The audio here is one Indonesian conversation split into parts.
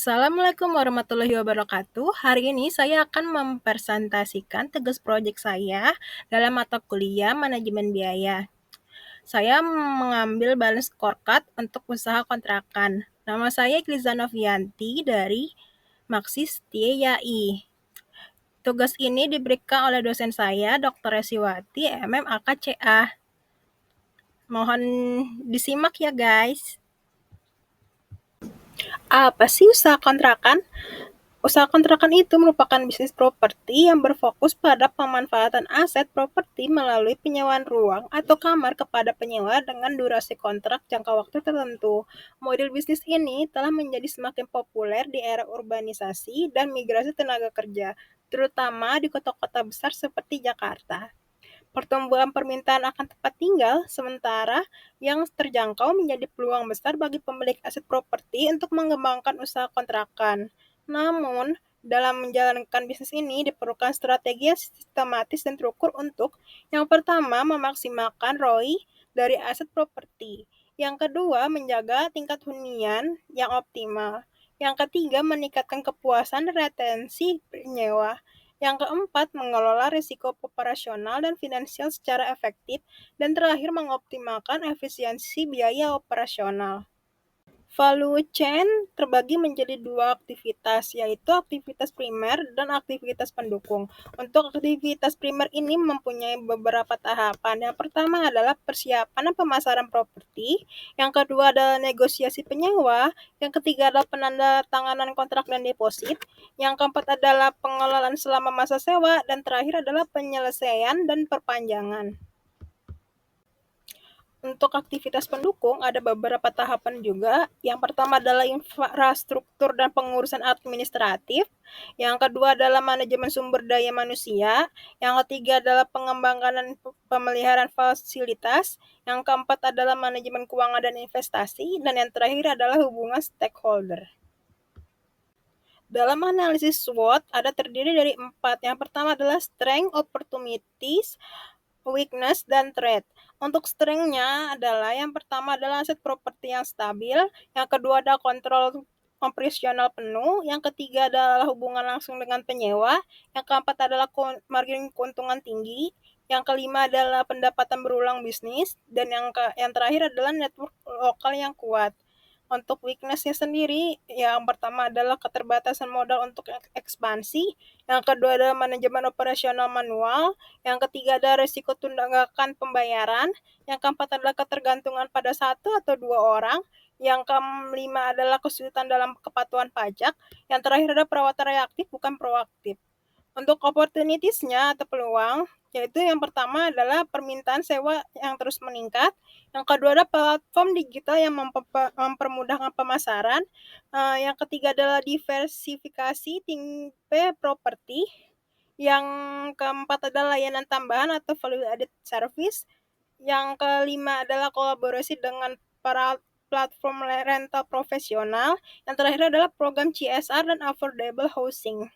Assalamualaikum warahmatullahi wabarakatuh. Hari ini saya akan mempresentasikan tugas proyek saya dalam mata kuliah manajemen biaya. Saya mengambil balance scorecard untuk usaha kontrakan. Nama saya Igliza Novianti dari Maxis TIAI. Tugas ini diberikan oleh dosen saya, Dr. Resiwati, MM AKCA. Mohon disimak ya guys. Apa sih usaha kontrakan? Usaha kontrakan itu merupakan bisnis properti yang berfokus pada pemanfaatan aset properti melalui penyewaan ruang atau kamar kepada penyewa dengan durasi kontrak jangka waktu tertentu. Model bisnis ini telah menjadi semakin populer di era urbanisasi dan migrasi tenaga kerja, terutama di kota-kota besar seperti Jakarta. Pertumbuhan permintaan akan tempat tinggal sementara yang terjangkau menjadi peluang besar bagi pemilik aset properti untuk mengembangkan usaha kontrakan. Namun, dalam menjalankan bisnis ini diperlukan strategi yang sistematis dan terukur untuk yang pertama memaksimalkan ROI dari aset properti, yang kedua menjaga tingkat hunian yang optimal, yang ketiga meningkatkan kepuasan retensi penyewa, yang keempat, mengelola risiko operasional dan finansial secara efektif. Dan terakhir, mengoptimalkan efisiensi biaya operasional. Value chain terbagi menjadi dua aktivitas, yaitu aktivitas primer dan aktivitas pendukung. Untuk aktivitas primer ini mempunyai beberapa tahapan. Yang pertama adalah persiapan dan pemasaran properti, yang kedua adalah negosiasi penyewa, yang ketiga adalah penandatanganan kontrak dan deposit, yang keempat adalah pengelolaan selama masa sewa, dan terakhir adalah penyelesaian dan perpanjangan. Untuk aktivitas pendukung ada beberapa tahapan juga. Yang pertama adalah infrastruktur dan pengurusan administratif. Yang kedua adalah manajemen sumber daya manusia. Yang ketiga adalah pengembangan dan pemeliharaan fasilitas. Yang keempat adalah manajemen keuangan dan investasi. Dan yang terakhir adalah hubungan stakeholder. Dalam analisis SWOT ada terdiri dari 4. Yang pertama adalah strength, opportunities, weakness, dan threat. Untuk strength-nya adalah yang pertama adalah aset properti yang stabil, yang kedua adalah kontrol operasional penuh, yang ketiga adalah hubungan langsung dengan penyewa, yang keempat adalah margin keuntungan tinggi, yang kelima adalah pendapatan berulang bisnis, dan yang terakhir adalah network lokal yang kuat. Untuk weakness-nya sendiri, yang pertama adalah keterbatasan modal untuk ekspansi, yang kedua adalah manajemen operasional manual, yang ketiga adalah risiko tunggakan pembayaran, yang keempat adalah ketergantungan pada satu atau dua orang, yang kelima adalah kesulitan dalam kepatuhan pajak, yang terakhir adalah perawatan reaktif bukan proaktif. Untuk opportunities-nya atau peluang, yaitu yang pertama adalah permintaan sewa yang terus meningkat, yang kedua adalah platform digital yang mempermudahkan pemasaran, yang ketiga adalah diversifikasi tipe properti, yang keempat adalah layanan tambahan atau value added service, yang kelima adalah kolaborasi dengan para platform rental profesional, yang terakhir adalah program CSR dan affordable housing.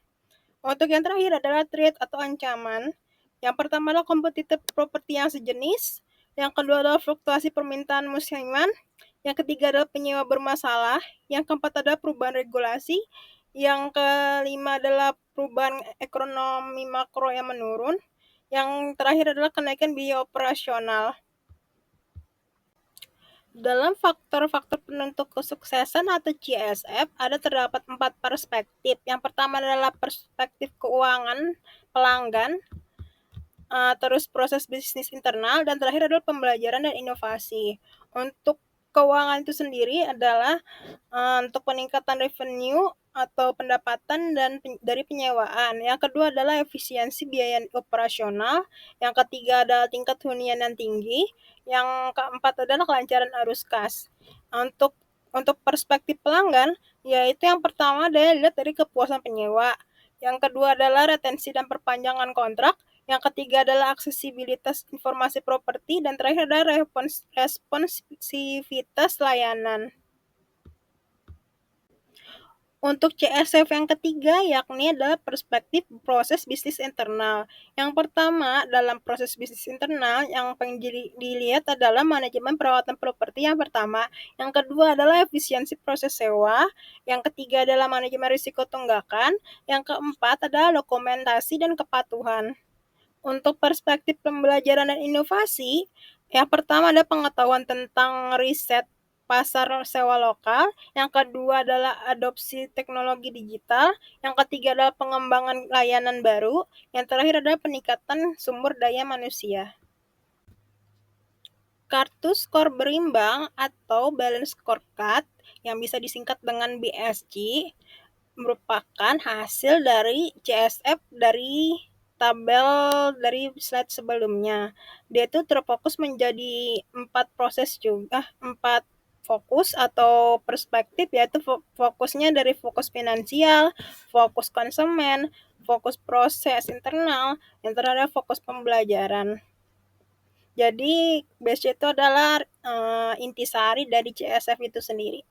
Untuk yang terakhir adalah threat atau ancaman. Yang pertama adalah kompetitif properti yang sejenis, yang kedua adalah fluktuasi permintaan musiman, yang ketiga adalah penyewa bermasalah, yang keempat adalah perubahan regulasi, yang kelima adalah perubahan ekonomi makro yang menurun, yang terakhir adalah kenaikan biaya operasional. Dalam faktor-faktor penentu kesuksesan atau CSF, ada terdapat 4 perspektif. Yang pertama adalah perspektif keuangan pelanggan, terus proses bisnis internal, dan terakhir adalah pembelajaran dan inovasi. Untuk keuangan itu sendiri adalah untuk peningkatan revenue atau pendapatan dari penyewaan. Yang kedua adalah efisiensi biaya operasional. Yang ketiga adalah tingkat hunian yang tinggi. Yang keempat adalah kelancaran arus kas. Untuk perspektif pelanggan, yaitu yang pertama adalah dilihat dari kepuasan penyewa. Yang kedua adalah retensi dan perpanjangan kontrak. Yang ketiga adalah aksesibilitas informasi properti, dan terakhir adalah responsivitas layanan. Untuk CSF yang ketiga, yakni adalah perspektif proses bisnis internal. Yang pertama, dalam proses bisnis internal, yang paling dilihat adalah manajemen perawatan properti yang pertama. Yang kedua adalah efisiensi proses sewa. Yang ketiga adalah manajemen risiko tunggakan. Yang keempat adalah dokumentasi dan kepatuhan. Untuk perspektif pembelajaran dan inovasi, yang pertama ada pengetahuan tentang riset pasar sewa lokal, yang kedua adalah adopsi teknologi digital, yang ketiga adalah pengembangan layanan baru, yang terakhir adalah peningkatan sumber daya manusia. Kartu skor berimbang atau balance scorecard yang bisa disingkat dengan BSC merupakan hasil dari CSF dari tabel dari slide sebelumnya. Dia itu terfokus menjadi 4 fokus atau perspektif, yaitu fokusnya dari fokus finansial, fokus konsumen, fokus proses internal, yang terakhir fokus pembelajaran. Jadi BSC itu adalah intisari dari CSF itu sendiri.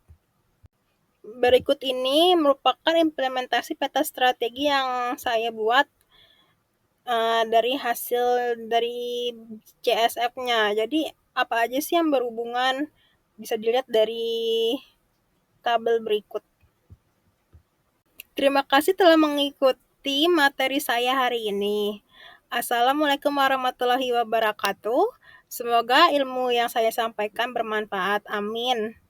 Berikut ini merupakan implementasi peta strategi yang saya buat dari hasil dari CSF-nya. Jadi apa aja sih yang berhubungan, bisa dilihat dari tabel berikut. Terima kasih telah mengikuti materi saya hari ini. Assalamualaikum warahmatullahi wabarakatuh. Semoga ilmu yang saya sampaikan bermanfaat. Amin.